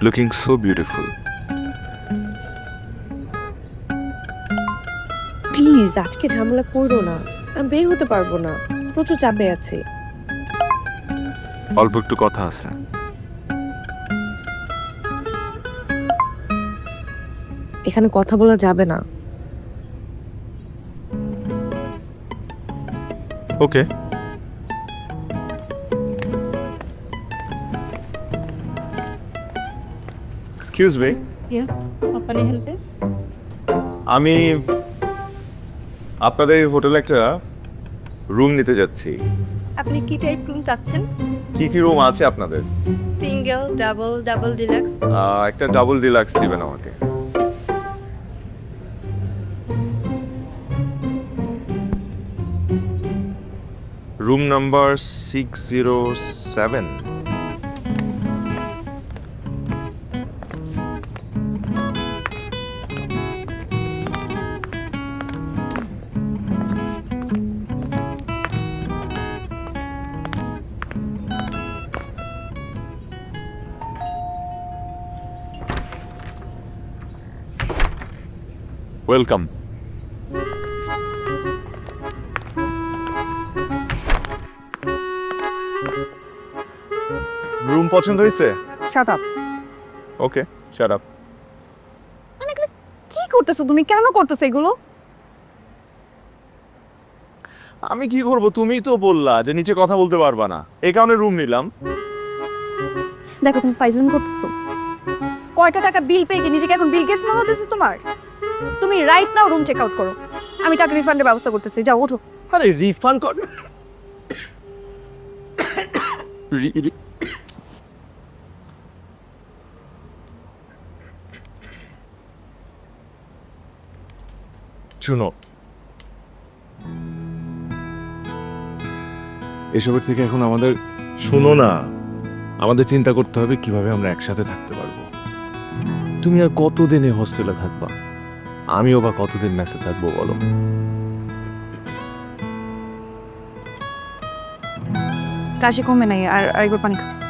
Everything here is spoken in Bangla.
Looking so beautiful. প্লিজ আজকে ঝামেলা করো না, আমি বের হতে পারবো না, প্রচুর চাপে আছি। অল্প একটু কথা আছে। এখানে কথা বলা যাবে না। ওকে। এক্সকিউজ মি, ইয়েস, আপনার হেল্পে আমি আপনাদের হোটেলে একটা রুম নিতে যাচ্ছি। আপনি কি টাইপ রুম চাচ্ছেন? কি কি রুম আছে আপনাদের? Single, double, double deluxe? একটা ডাবল ডিলাক্স দিবেন আমাকে। Room number 607। ওয়েলকাম। রুম পছন্দ হয়েছে? Shut up. Okay, shut up. মানে এগুলো কি করতেছো তুমি? কেন করতেছো এগুলো? আমি কি করব? তুমিই তো বললা যে নিচে কথা বলতে পারবা না, এই কারণে রুম নিলাম। দেখো তুমি ফাইজলামি করতেছো। কয়টা টাকা বিল পেয়ে কি নিজেকে এখন বিল গেটস মনে হতেছে তোমার? তুমি right now room check out করো, আমি টাকা রিফান্ডের ব্যবস্থা করতেছি। যাও ওঠো। আরে রিফান্ড কর। শুনো, এসবের থেকে এখন আমাদের আমাদের চিন্তা করতে হবে কিভাবে আমরা একসাথে থাকতে পারবো। তুমি আর কতদিন এই হোস্টেলে থাকবা? আমিও বা কতদিন মেসে থাকবো বলো? কাশি কমে নাই, আর আরেকবার পানি খাও।